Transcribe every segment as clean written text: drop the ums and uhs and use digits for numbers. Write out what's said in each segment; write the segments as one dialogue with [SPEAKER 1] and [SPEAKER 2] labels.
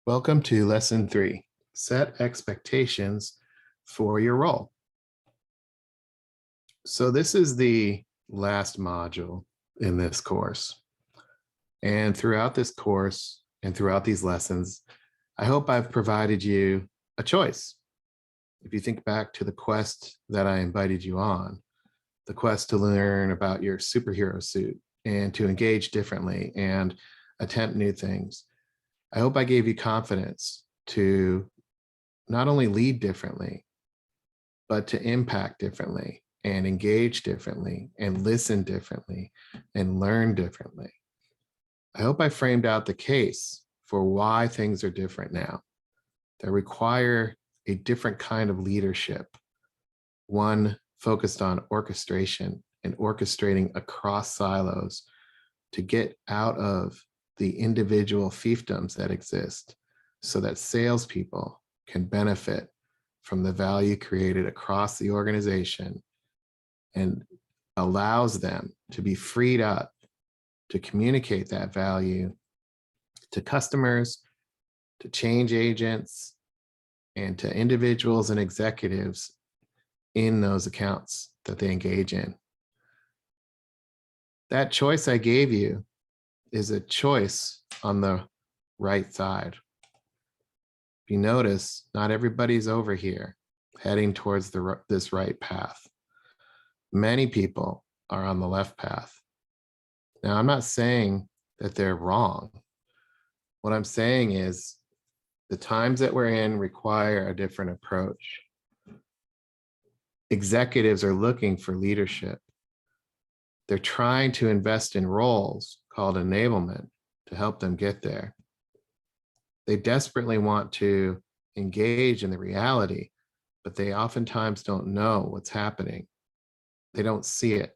[SPEAKER 1] Welcome to Lesson 3, Set Expectations for Your Role. So this is the last module in this course. And throughout this course and throughout these lessons, I hope I've provided you a choice. If you think back to the quest that I invited you on, the quest to learn about your superhero suit and to engage differently and attempt new things, I hope I gave you confidence to not only lead differently, but to impact differently and engage differently and listen differently and learn differently. I hope I framed out the case for why things are different now, that require a different kind of leadership, one focused on orchestration and orchestrating across silos to get out of the individual fiefdoms that exist so that salespeople can benefit from the value created across the organization and allows them to be freed up to communicate that value to customers, to change agents, and to individuals and executives in those accounts that they engage in. That choice I gave you is a choice on the right side. If you notice, not everybody's over here heading towards this right path. Many people are on the left path. Now, I'm not saying that they're wrong. What I'm saying is the times that we're in require a different approach. Executives are looking for leadership. They're trying to invest in roles called enablement to help them get there. They desperately want to engage in the reality, but they oftentimes don't know what's happening. They don't see it.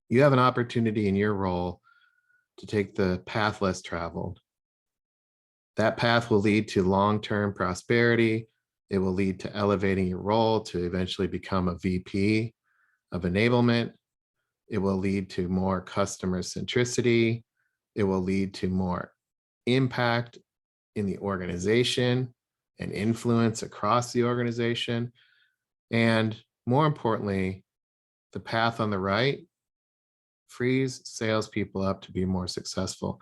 [SPEAKER 1] You have an opportunity in your role to take the path less traveled. That path will lead to long-term prosperity. It will lead to elevating your role to eventually become a VP of enablement. It will lead to more customer centricity. It will lead to more impact in the organization and influence across the organization. And more importantly, the path on the right frees salespeople up to be more successful.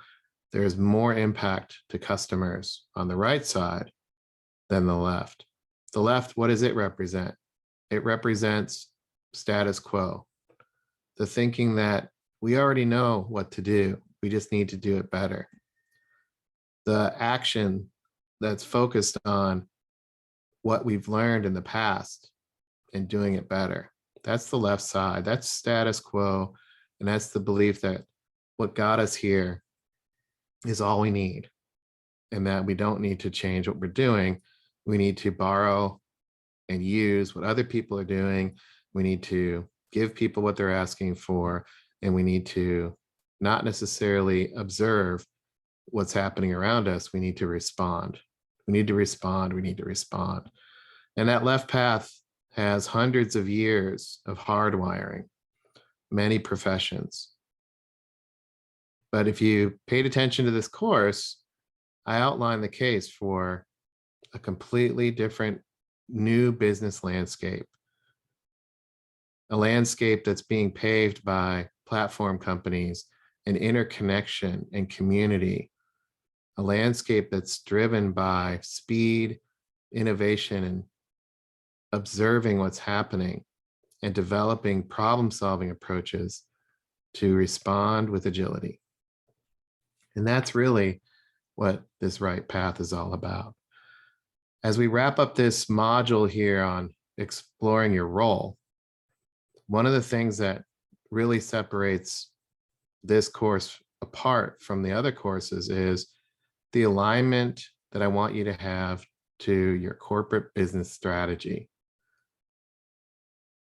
[SPEAKER 1] There is more impact to customers on the right side than the left. The left, what does it represent? It represents status quo, the thinking that we already know what to do. We just need to do it better. The action that's focused on what we've learned in the past and doing it better. That's the left side. That's status quo. And that's the belief that what got us here is all we need and that we don't need to change what we're doing. We need to borrow and use what other people are doing. We need to give people what they're asking for, and we need to not necessarily observe what's happening around us. We need to respond. We need to respond. We need to respond. And that left path has hundreds of years of hardwiring, many professions. But if you paid attention to this course, I outlined the case for a completely different new business landscape, a landscape that's being paved by platform companies and interconnection and community, a landscape that's driven by speed, innovation, and observing what's happening and developing problem-solving approaches to respond with agility. And that's really what this right path is all about. As we wrap up this module here on exploring your role, one of the things that really separates this course apart from the other courses is the alignment that I want you to have to your corporate business strategy.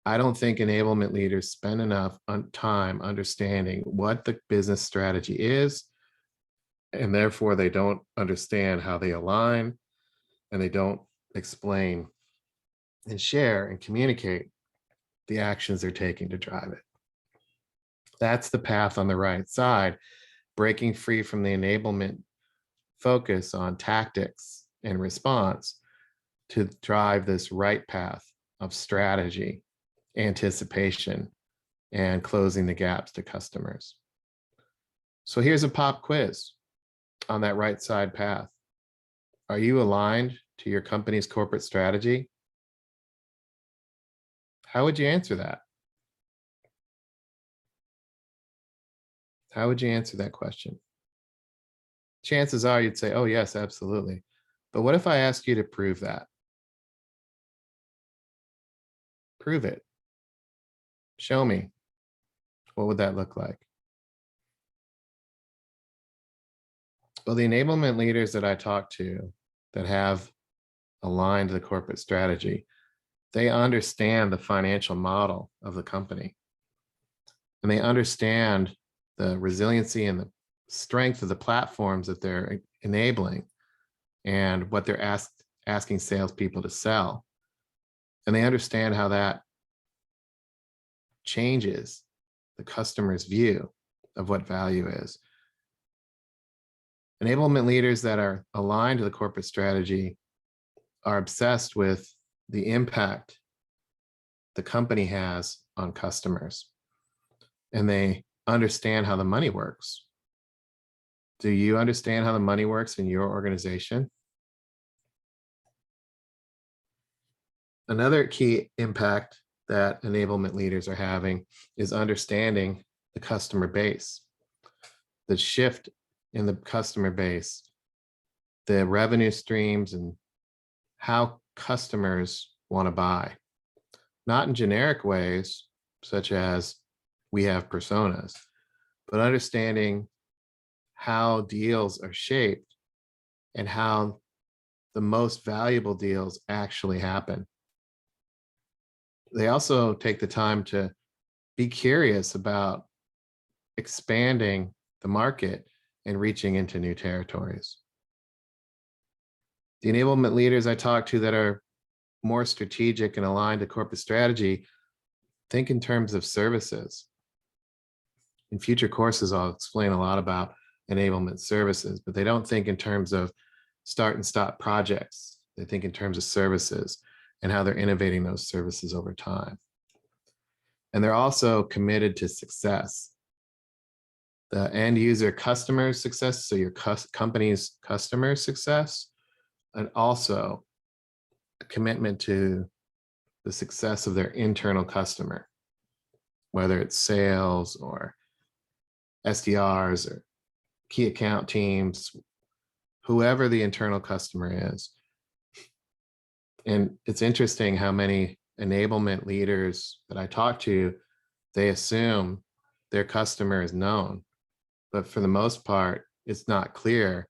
[SPEAKER 1] I don't think enablement leaders spend enough time understanding what the business strategy is, and therefore they don't understand how they align, and they don't explain and share and communicate the actions they're taking to drive it. That's the path on the right side, breaking free from the enablement focus on tactics and response to drive this right path of strategy, anticipation, and closing the gaps to customers. So here's a pop quiz on that right side path. Are you aligned to your company's corporate strategy? How would you answer that? How would you answer that question? Chances are you'd say, oh, yes, absolutely. But what if I asked you to prove that? Prove it. Show me. What would that look like? Well, the enablement leaders that I talk to that have aligned the corporate strategy, they understand the financial model of the company. And they understand the resiliency and the strength of the platforms that they're enabling and what they're asking salespeople to sell. And they understand how that changes the customer's view of what value is. Enablement leaders that are aligned to the corporate strategy are obsessed with the impact the company has on customers. And they understand how the money works. Do you understand how the money works in your organization? Another key impact that enablement leaders are having is understanding the customer base, the shift in the customer base, the revenue streams, and how customers want to buy. Not in generic ways, such as we have personas, but understanding how deals are shaped and how the most valuable deals actually happen. They also take the time to be curious about expanding the market and reaching into new territories. The enablement leaders I talk to that are more strategic and aligned to corporate strategy think in terms of services. In future courses, I'll explain a lot about enablement services, but they don't think in terms of start and stop projects. They think in terms of services and how they're innovating those services over time. And they're also committed to success. The end user customer success, so your company's customer success, and also a commitment to the success of their internal customer, whether it's sales or SDRs or key account teams, whoever the internal customer is. And it's interesting how many enablement leaders that I talk to, they assume their customer is known, but for the most part, it's not clear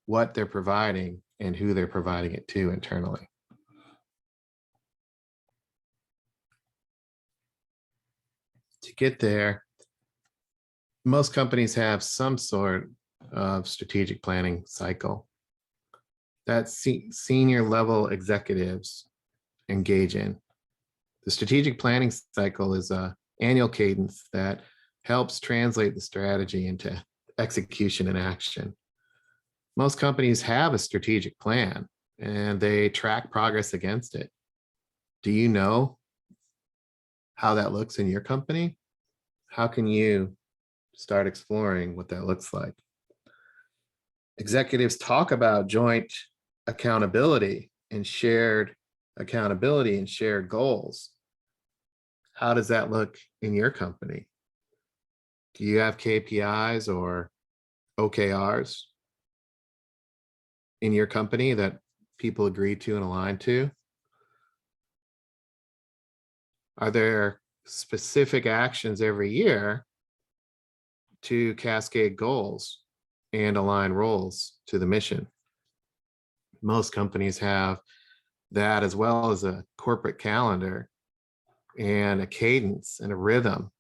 [SPEAKER 1] what they're providing and who they're providing it to internally. To get there, most companies have some sort of strategic planning cycle that senior level executives engage in. The strategic planning cycle is an annual cadence that helps translate the strategy into execution and action. Most companies have a strategic plan and they track progress against it. Do you know how that looks in your company? How can you start exploring what that looks like? Executives talk about joint accountability and shared goals. How does that look in your company? Do you have KPIs or OKRs in your company that people agree to and align to? Are there specific actions every year to cascade goals and align roles to the mission? Most companies have that, as well as a corporate calendar and a cadence and a rhythm,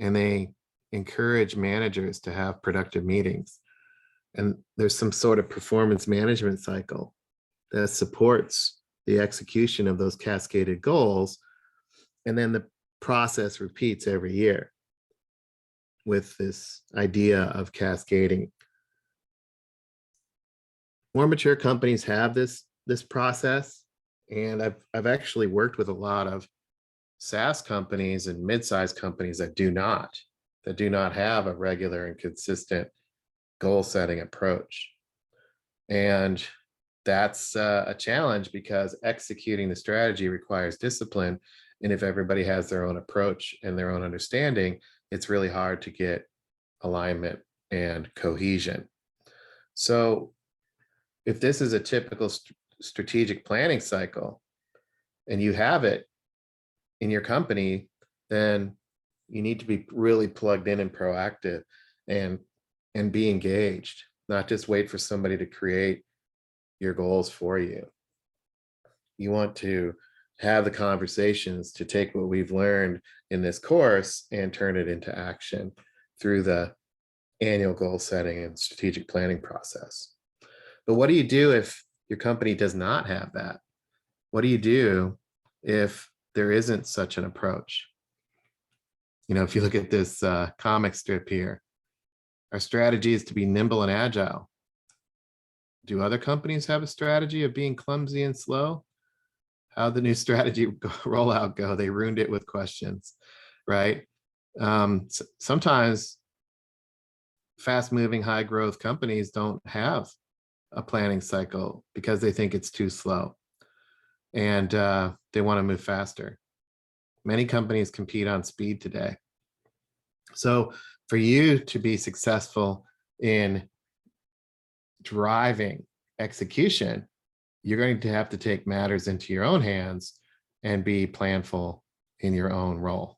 [SPEAKER 1] and they encourage managers to have productive meetings. And there's some sort of performance management cycle that supports the execution of those cascaded goals. And then the process repeats every year with this idea of cascading. More mature companies have this process, and I've actually worked with a lot of SaaS companies and mid-sized companies that do not have a regular and consistent goal setting approach. And that's a challenge because executing the strategy requires discipline. And if everybody has their own approach and their own understanding, it's really hard to get alignment and cohesion. So if this is a typical strategic planning cycle and you have it in your company, then you need to be really plugged in and proactive and be engaged, not just wait for somebody to create your goals for you. You want to have the conversations to take what we've learned in this course and turn it into action through the annual goal setting and strategic planning process. But what do you do if your company does not have that? What do you do if there isn't such an approach? You know, if you look at this comic strip here, our strategy is to be nimble and agile. Do other companies have a strategy of being clumsy and slow? How'd the new strategy rollout go? They ruined it with questions, right? Sometimes fast-moving, high-growth companies don't have a planning cycle because they think it's too slow, and they want to move faster. Many companies compete on speed today. So for you to be successful in driving execution, you're going to have to take matters into your own hands and be planful in your own role.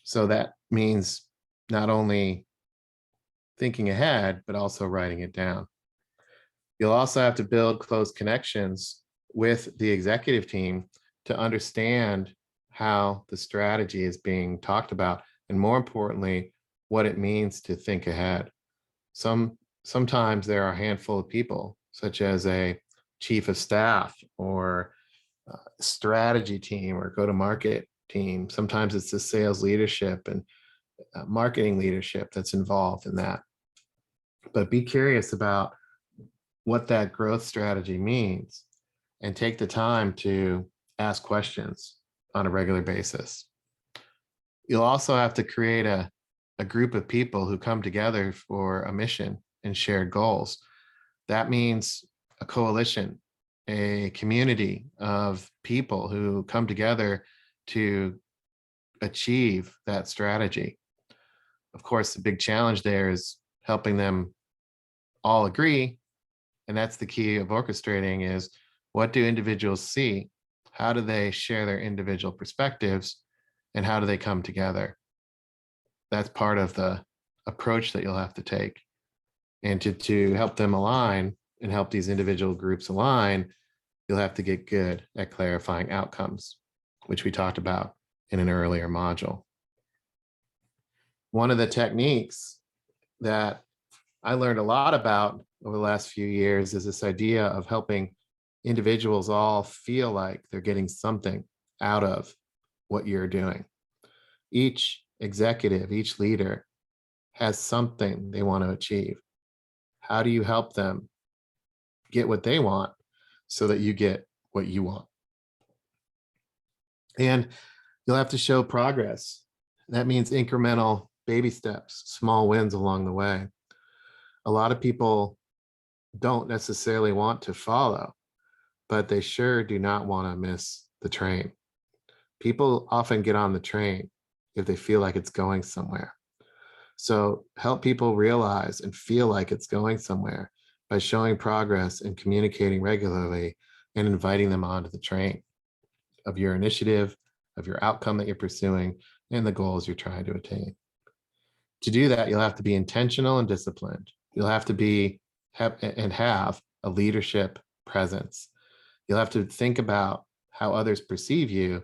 [SPEAKER 1] So that means not only thinking ahead, but also writing it down. You'll also have to build close connections with the executive team to understand how the strategy is being talked about, and more importantly, what it means to think ahead. Sometimes there are a handful of people, such as a chief of staff or strategy team or go-to-market team. Sometimes it's the sales leadership and marketing leadership that's involved in that. But be curious about what that growth strategy means and take the time to ask questions on a regular basis. You'll also have to create a group of people who come together for a mission and shared goals. That means a coalition, a community of people who come together to achieve that strategy. Of course, the big challenge there is helping them all agree. And that's the key of orchestrating is, what do individuals see? How do they share their individual perspectives? And how do they come together? That's part of the approach that you'll have to take. And to help them align and help these individual groups align, you'll have to get good at clarifying outcomes, which we talked about in an earlier module. One of the techniques that I learned a lot about over the last few years is this idea of helping individuals all feel like they're getting something out of what you're doing. Each executive, each leader has something they want to achieve. How do you help them get what they want so that you get what you want? And you'll have to show progress. That means incremental baby steps, small wins along the way. A lot of people don't necessarily want to follow, but they sure do not want to miss the train. People often get on the train if they feel like it's going somewhere. So help people realize and feel like it's going somewhere by showing progress and communicating regularly and inviting them onto the train of your initiative, of your outcome that you're pursuing, and the goals you're trying to attain. To do that, you'll have to be intentional and disciplined. You'll have to have a leadership presence. You'll have to think about how others perceive you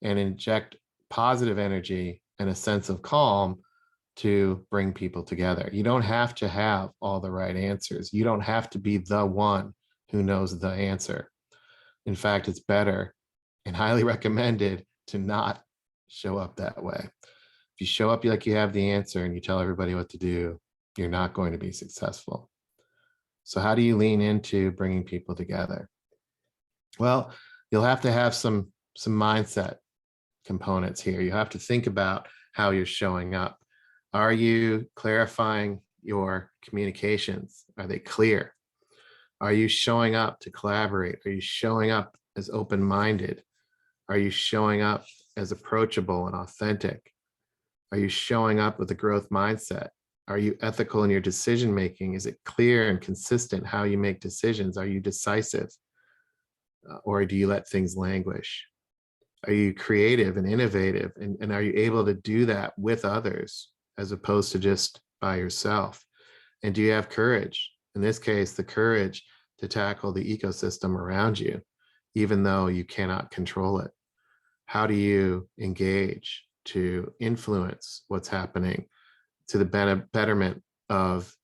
[SPEAKER 1] and inject positive energy and a sense of calm to bring people together. You don't have to have all the right answers. You don't have to be the one who knows the answer. In fact, it's better and highly recommended to not show up that way. If you show up like you have the answer and you tell everybody what to do, you're not going to be successful. So how do you lean into bringing people together? Well, you'll have to have some mindset components here. You have to think about how you're showing up. Are you clarifying your communications? Are they clear? Are you showing up to collaborate? Are you showing up as open-minded? Are you showing up as approachable and authentic? Are you showing up with a growth mindset? Are you ethical in your decision making? Is it clear and consistent how you make decisions? Are you decisive? Or do you let things languish? Are you creative and innovative? And are you able to do that with others as opposed to just by yourself? And do you have courage? In this case, the courage to tackle the ecosystem around you, even though you cannot control it. How do you engage to influence what's happening to the betterment of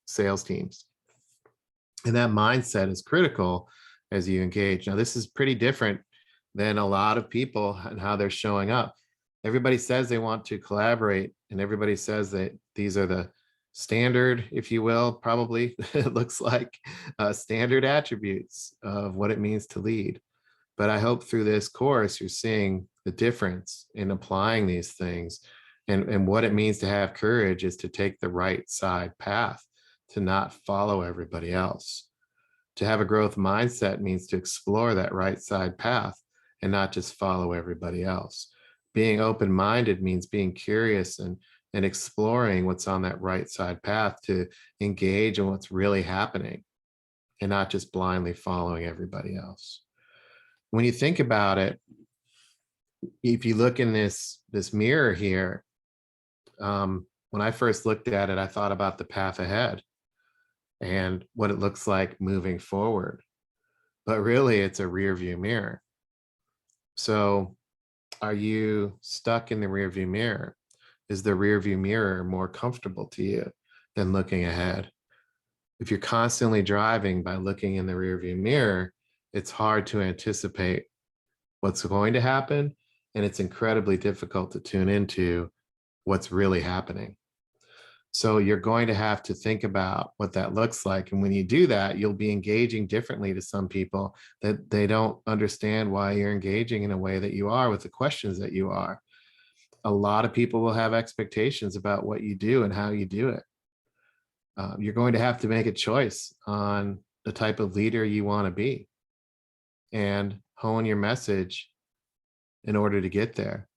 [SPEAKER 1] sales teams? And that mindset is critical as you engage. Now, this is pretty different than a lot of people and how they're showing up. Everybody says they want to collaborate, and everybody says that these are the standard, if you will, probably it looks like standard attributes of what it means to lead. But I hope through this course, you're seeing the difference in applying these things, and what it means to have courage is to take the right side path, to not follow everybody else. To have a growth mindset means to explore that right side path and not just follow everybody else. Being open-minded means being curious and exploring what's on that right side path to engage in what's really happening and not just blindly following everybody else. When you think about it, if you look in this mirror here, when I first looked at it, I thought about the path ahead and what it looks like moving forward. But really, it's a rear view mirror. So are you stuck in the rear view mirror? Is the rear view mirror more comfortable to you than looking ahead? If you're constantly driving by looking in the rear view mirror, it's hard to anticipate what's going to happen, and it's incredibly difficult to tune into what's really happening. So you're going to have to think about what that looks like. And when you do that, you'll be engaging differently to some people that they don't understand why you're engaging in a way that you are with the questions that you are. A lot of people will have expectations about what you do and how you do it. You're going to have to make a choice on the type of leader you want to be and hone your message in order to get there.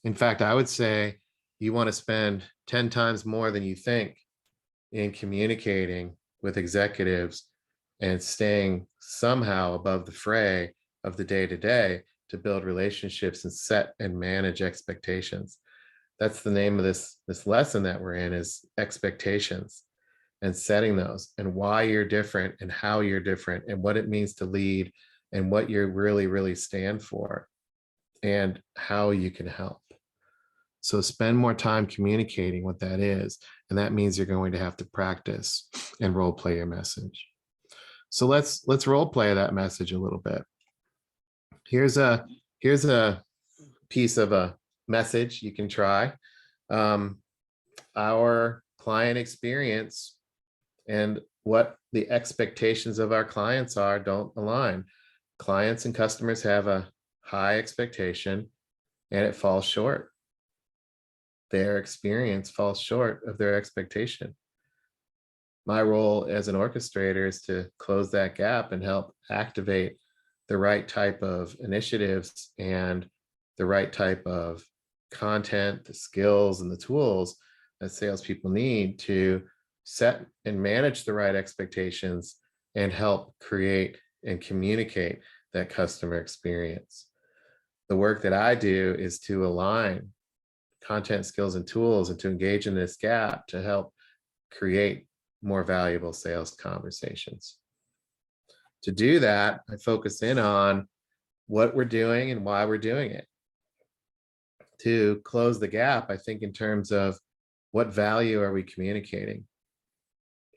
[SPEAKER 1] In fact, I would say you want to spend 10 times more than you think in communicating with executives and staying somehow above the fray of the day-to-day to build relationships and set and manage expectations. That's the name of this lesson that we're in, is expectations, and setting those, and why you're different and how you're different and what it means to lead and what you really stand for and how you can help. So spend more time communicating what that is. And that means you're going to have to practice and role play your message. So let's role play that message a little bit. Here's a piece of a message you can try. Our client experience and what the expectations of our clients are don't align. Clients and customers have a high expectation and it falls short. Their experience falls short of their expectation. My role as an orchestrator is to close that gap and help activate the right type of initiatives and the right type of content, the skills and the tools that salespeople need to set and manage the right expectations and help create and communicate that customer experience. The work that I do is to align content, skills, and tools and to engage in this gap to help create more valuable sales conversations. To do that, I focus in on what we're doing and why we're doing it. To close the gap, I think in terms of what value are we communicating?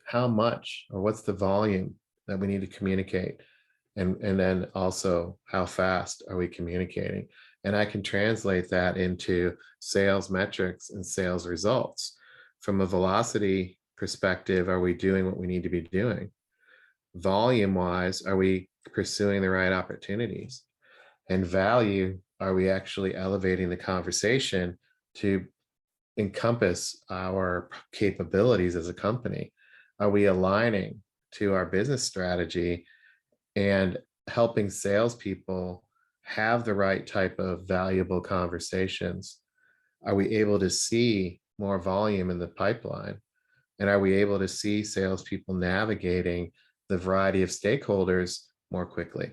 [SPEAKER 1] How much, or what's the volume that we need to communicate? And then also, how fast are we communicating? And I can translate that into sales metrics and sales results. From a velocity perspective, are we doing what we need to be doing? Volume wise, are we pursuing the right opportunities? And value, are we actually elevating the conversation to encompass our capabilities as a company? Are we aligning to our business strategy and helping salespeople have the right type of valuable conversations? Are we able to see more volume in the pipeline? And are we able to see salespeople navigating the variety of stakeholders more quickly?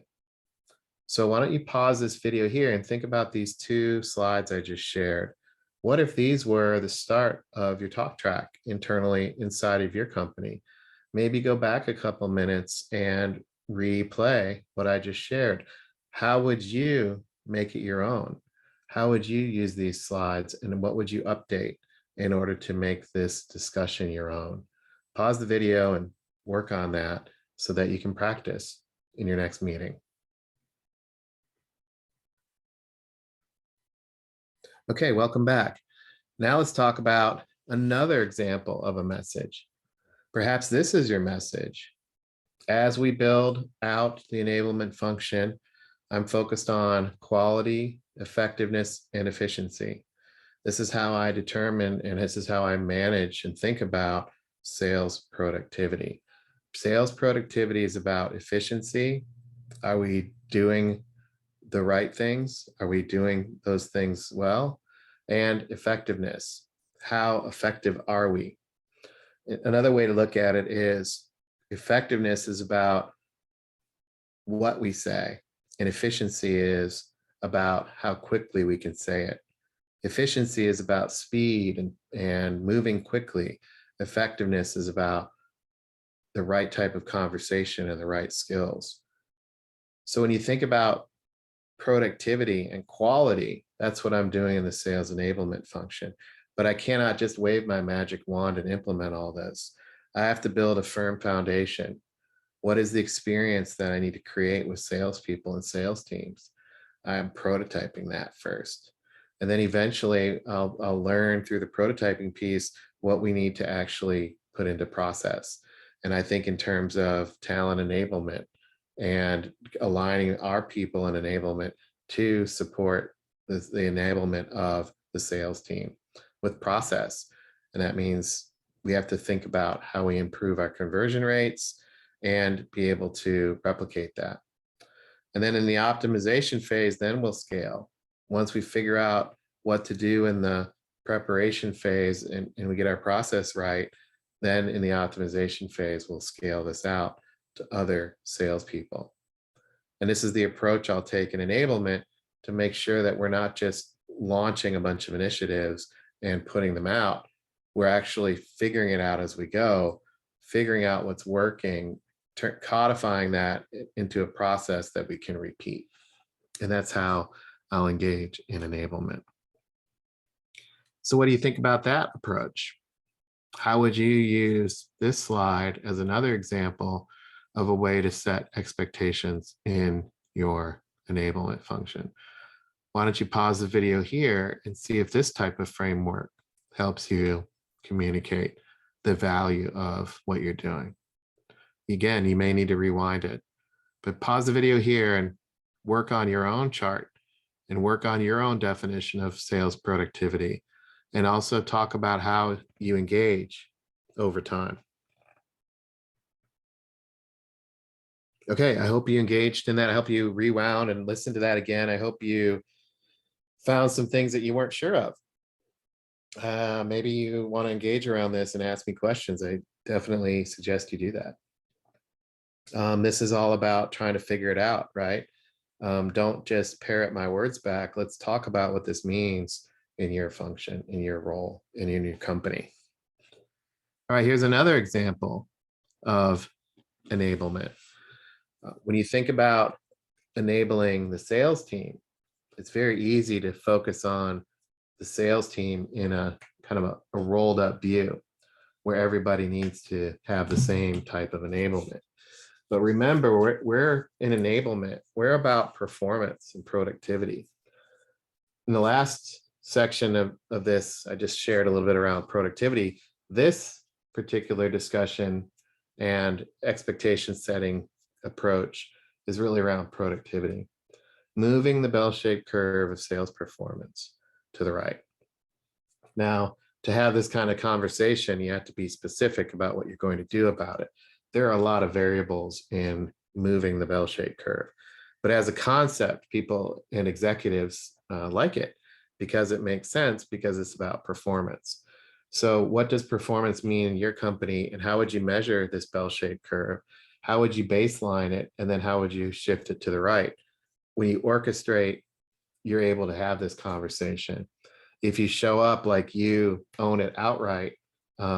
[SPEAKER 1] So why don't you pause this video here and think about these two slides I just shared. What if these were the start of your talk track internally inside of your company? Maybe go back a couple minutes and replay what I just shared. How would you make it your own? How would you use these slides, and what would you update in order to make this discussion your own? Pause the video and work on that so that you can practice in your next meeting. Okay, welcome back. Now let's talk about another example of a message. Perhaps this is your message. As we build out the enablement function, I'm focused on quality, effectiveness, and efficiency. This is how I determine, and this is how I manage and think about sales productivity. Sales productivity is about efficiency. Are we doing the right things? Are we doing those things well? And effectiveness. How effective are we? Another way to look at it is effectiveness is about what we say, and efficiency is about how quickly we can say it. Efficiency is about speed and moving quickly. Effectiveness is about the right type of conversation and the right skills. So when you think about productivity and quality, that's what I'm doing in the sales enablement function. But I cannot just wave my magic wand and implement all this. I have to build a firm foundation. What is the experience that I need to create with salespeople and sales teams? I'm prototyping that first. And then eventually I'll learn through the prototyping piece what we need to actually put into process. And I think in terms of talent enablement and aligning our people in enablement to support the enablement of the sales team with process. And that means we have to think about how we improve our conversion rates and be able to replicate that. And then in the optimization phase, then we'll scale. Once we figure out what to do in the preparation phase and we get our process right, then in the optimization phase, we'll scale this out to other salespeople. And this is the approach I'll take in enablement to make sure that we're not just launching a bunch of initiatives and putting them out. We're actually figuring it out as we go, figuring out what's working, codifying that into a process that we can repeat. And that's how I'll engage in enablement. So what do you think about that approach? How would you use this slide as another example of a way to set expectations in your enablement function? Why don't you pause the video here and see if this type of framework helps you communicate the value of what you're doing. Again, you may need to rewind it, but pause the video here and work on your own chart and work on your own definition of sales productivity, and also talk about how you engage over time. Okay, I hope you engaged in that. I hope you rewound and listened to that again. I hope you found some things that you weren't sure of. Maybe you want to engage around this and ask me questions. I definitely suggest you do that. This is all about trying to figure it out, right? Don't just parrot my words back. Let's talk about what this means in your function, in your role, and in your company. All right, here's another example of enablement. When you think about enabling the sales team, it's very easy to focus on the sales team in a kind of a rolled up view where everybody needs to have the same type of enablement. But remember, we're in enablement. We're about performance and productivity. In the last section of this, I just shared a little bit around productivity. This particular discussion and expectation setting approach is really around productivity, moving the bell-shaped curve of sales performance to the right. Now, to have this kind of conversation, you have to be specific about what you're going to do about it. There are a lot of variables in moving the bell-shaped curve, but as a concept, people and executives like it because it makes sense, because it's about performance. So what does performance mean in your company, and how would you measure this bell-shaped curve? How would you baseline it? And then how would you shift it to the right? When you orchestrate, you're able to have this conversation. If you show up like you own it outright,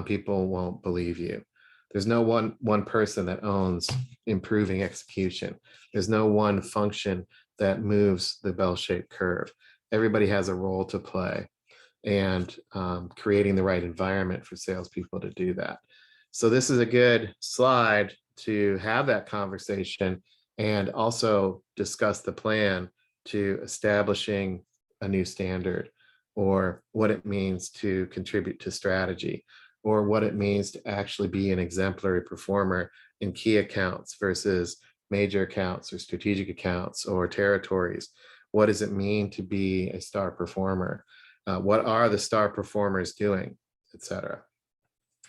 [SPEAKER 1] people won't believe you. There's no one person that owns improving execution. There's no one function that moves the bell-shaped curve. Everybody has a role to play, and creating the right environment for salespeople to do that. So this is a good slide to have that conversation and also discuss the plan to establishing a new standard, or what it means to contribute to strategy, or what it means to actually be an exemplary performer in key accounts versus major accounts or strategic accounts or territories. What does it mean to be a star performer? What are the star performers doing, et cetera?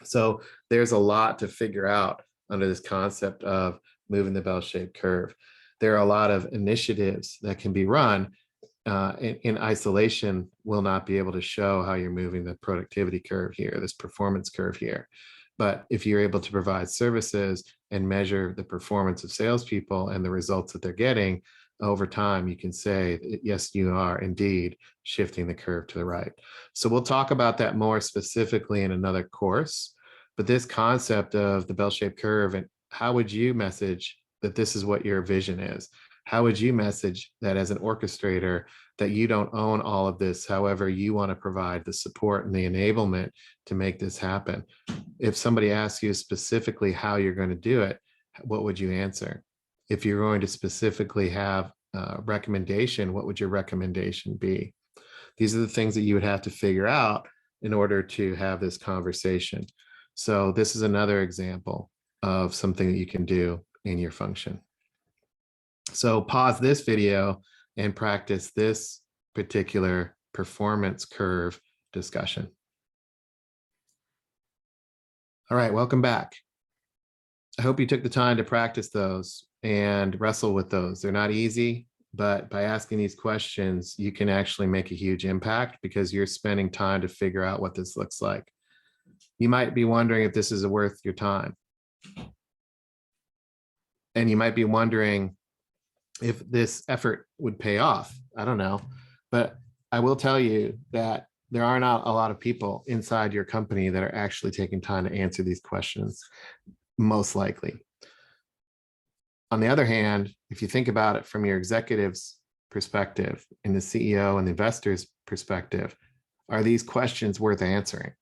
[SPEAKER 1] So there's a lot to figure out under this concept of moving the bell-shaped curve. There are a lot of initiatives that can be run in isolation, will not be able to show how you're moving the productivity curve here, this performance curve here. But if you're able to provide services and measure the performance of salespeople and the results that they're getting over time, you can say, yes, you are indeed shifting the curve to the right. So we'll talk about that more specifically in another course. But this concept of the bell-shaped curve, and how would you message that this is what your vision is? How would you message that as an orchestrator, that you don't own all of this? However, you want to provide the support and the enablement to make this happen. If somebody asks you specifically how you're going to do it, what would you answer? If you're going to specifically have a recommendation, what would your recommendation be? These are the things that you would have to figure out in order to have this conversation. So this is another example of something that you can do in your function. So pause this video and practice this particular performance curve discussion. All right, welcome back. I hope you took the time to practice those and wrestle with those. They're not easy, but by asking these questions, you can actually make a huge impact because you're spending time to figure out what this looks like. You might be wondering if this is worth your time. And you might be wondering if this effort would pay off. I don't know, but I will tell you that there are not a lot of people inside your company that are actually taking time to answer these questions, most likely. On the other hand, if you think about it from your executive's perspective and the CEO and the investor's perspective, are these questions worth answering?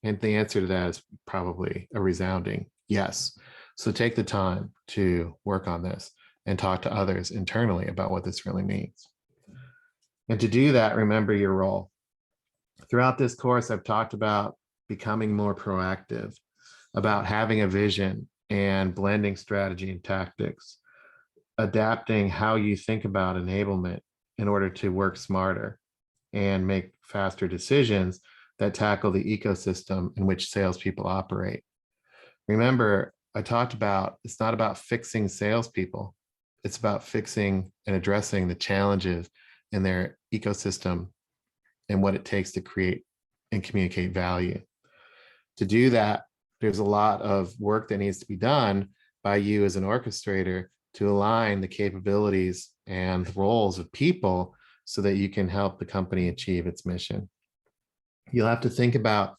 [SPEAKER 1] And the answer to that is probably a resounding yes. So take the time to work on this and talk to others internally about what this really means. And to do that, remember your role. Throughout this course, I've talked about becoming more proactive, about having a vision and blending strategy and tactics, adapting how you think about enablement in order to work smarter and make faster decisions that tackle the ecosystem in which salespeople operate. Remember, I talked about, it's not about fixing salespeople. It's about fixing and addressing the challenges in their ecosystem and what it takes to create and communicate value. To do that, there's a lot of work that needs to be done by you as an orchestrator to align the capabilities and the roles of people so that you can help the company achieve its mission. You'll have to think about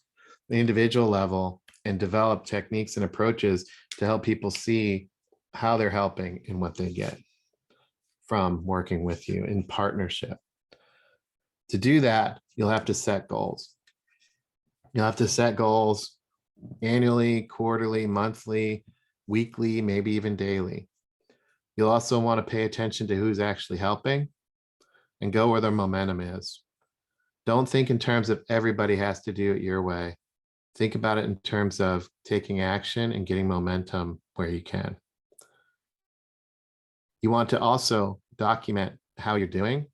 [SPEAKER 1] the individual level and develop techniques and approaches to help people see how they're helping and what they get from working with you in partnership. To do that, you'll have to set goals. You'll have to set goals annually, quarterly, monthly, weekly, maybe even daily. You'll also want to pay attention to who's actually helping and go where their momentum is. Don't think in terms of everybody has to do it your way. Think about it in terms of taking action and getting momentum where you can. You want to also document how you're doing,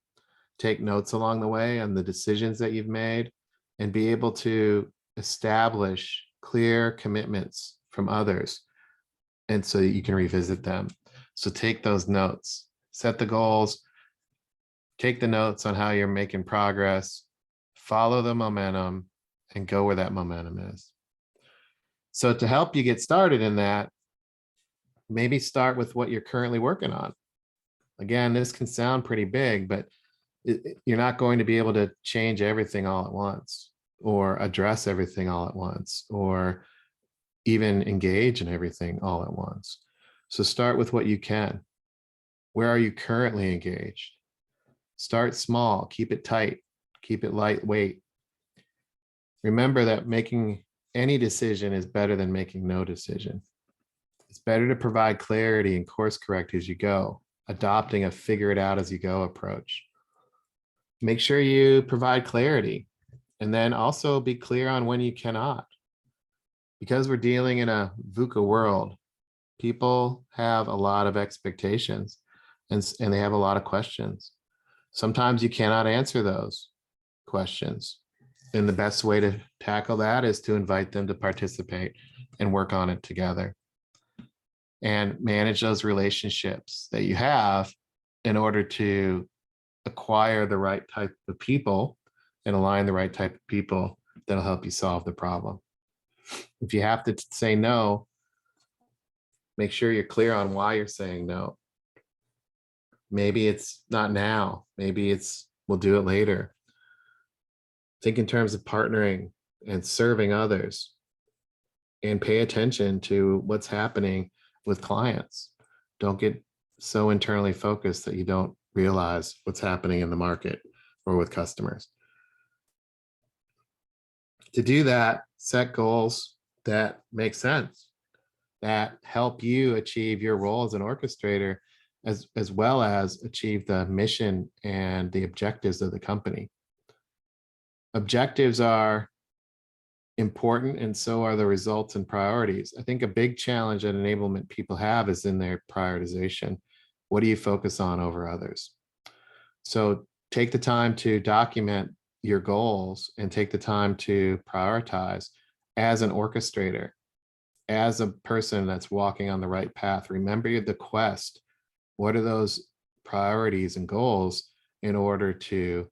[SPEAKER 1] take notes along the way on the decisions that you've made, and be able to establish clear commitments from others. And so that you can revisit them. So take those notes, set the goals, take the notes on how you're making progress, follow the momentum, and go where that momentum is. So to help you get started in that, maybe start with what you're currently working on. Again, this can sound pretty big, but you're not going to be able to change everything all at once or address everything all at once or even engage in everything all at once. So start with what you can. Where are you currently engaged? Start small, keep it tight, keep it lightweight. Remember that making any decision is better than making no decision. It's better to provide clarity and course correct as you go, adopting a figure it out as you go approach. Make sure you provide clarity and then also be clear on when you cannot. Because we're dealing in a VUCA world, people have a lot of expectations and they have a lot of questions. Sometimes you cannot answer those questions. And the best way to tackle that is to invite them to participate and work on it together and manage those relationships that you have in order to acquire the right type of people and align the right type of people that'll help you solve the problem. If you have to say no, make sure you're clear on why you're saying no. Maybe it's not now. Maybe it's we'll do it later. Think in terms of partnering and serving others and pay attention to what's happening with clients. Don't get so internally focused that you don't realize what's happening in the market or with customers. To do that, set goals that make sense, that help you achieve your role as an orchestrator, as well as achieve the mission and the objectives of the company. Objectives are important, and so are the results and priorities. I think a big challenge that enablement people have is in their prioritization. What do you focus on over others? So take the time to document your goals and take the time to prioritize as an orchestrator, as a person that's walking on the right path. Remember the quest. What are those priorities and goals in order to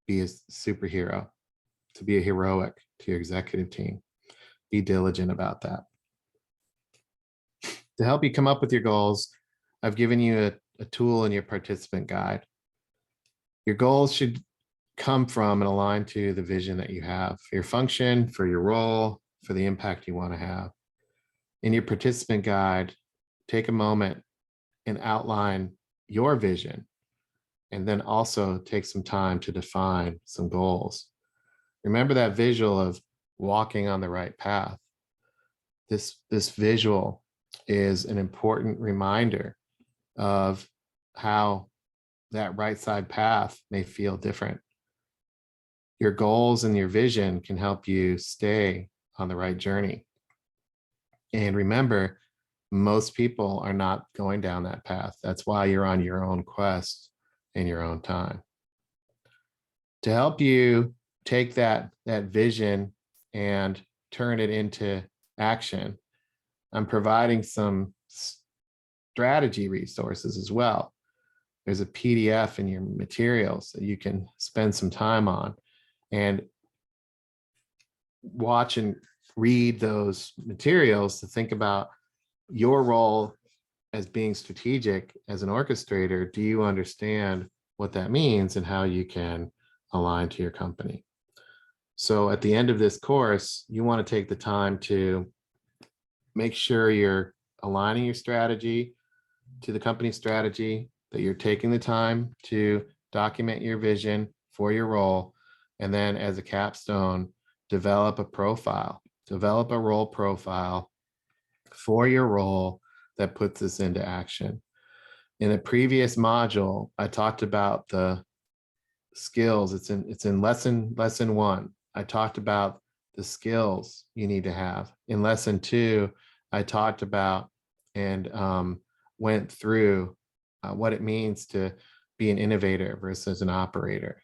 [SPEAKER 1] be a superhero, to be a heroic to your executive team? Be diligent about that. To help you come up with your goals, I've given you a tool in your participant guide. Your goals should come from and align to the vision that you have for your function, for your role, for the impact you want to have. In your participant guide, take a moment and outline your vision, and then also take some time to define some goals. Remember that visual of walking on the right path. This visual is an important reminder of how that right side path may feel different. Your goals and your vision can help you stay on the right journey. And remember, most people are not going down that path. That's why you're on your own quest in your own time. To help you take that vision and turn it into action, I'm providing some strategy resources as well. There's a PDF in your materials that you can spend some time on and watch and read those materials to think about your role as being strategic as an orchestrator. Do you understand what that means and how you can align to your company? So at the end of this course, you want to take the time to make sure you're aligning your strategy to the company strategy, that you're taking the time to document your vision for your role, and then as a capstone, develop a role profile for your role that puts this into action. In a previous module, I talked about the skills. It's in lesson 1. I talked about the skills you need to have. In lesson 2, I talked about and went through what it means to be an innovator versus an operator.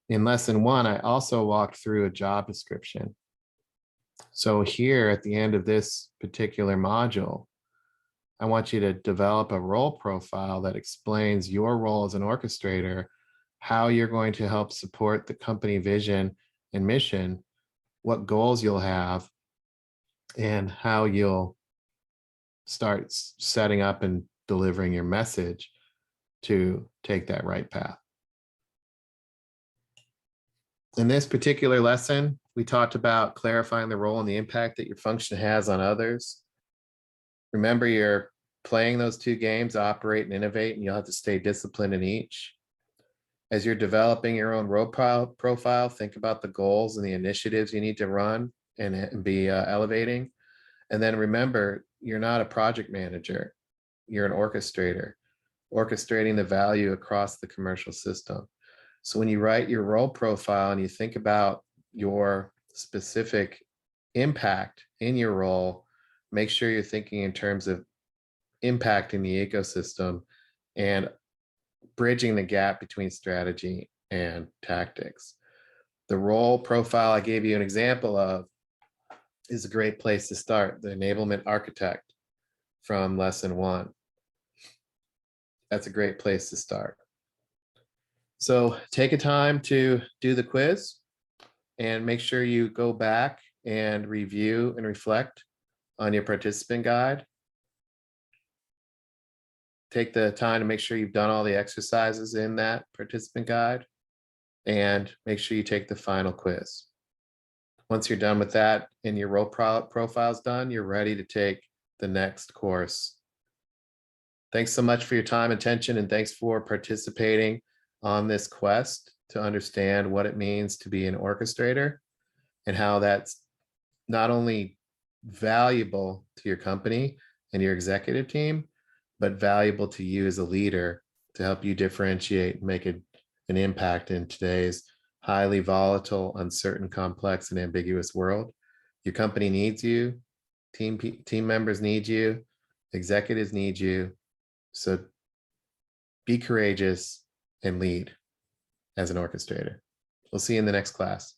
[SPEAKER 1] In lesson 1, I also walked through a job description. So here at the end of this particular module, I want you to develop a role profile that explains your role as an orchestrator, how you're going to help support the company vision and mission, what goals you'll have, and how you'll start setting up and delivering your message to take that right path. In this particular lesson, we talked about clarifying the role and the impact that your function has on others. Remember, you're playing those 2 games, operate and innovate, and you'll have to stay disciplined in each. As you're developing your own role profile, think about the goals and the initiatives you need to run and be elevating. And then remember, you're not a project manager, you're an orchestrator, orchestrating the value across the commercial system. So when you write your role profile and you think about your specific impact in your role, make sure you're thinking in terms of impacting the ecosystem and bridging the gap between strategy and tactics. The role profile I gave you an example of is a great place to start, the enablement architect from lesson 1. That's a great place to start. So take a time to do the quiz and make sure you go back and review and reflect on your participant guide. Take the time to make sure you've done all the exercises in that participant guide and make sure you take the final quiz. Once you're done with that and your role profile's done, you're ready to take the next course. Thanks so much for your time, attention, and thanks for participating on this quest to understand what it means to be an orchestrator and how that's not only valuable to your company and your executive team, but valuable to you as a leader to help you differentiate and make an impact in today's highly volatile, uncertain, complex, and ambiguous world. Your company needs you, team members need you, executives need you. So be courageous and lead as an orchestrator. We'll see you in the next class.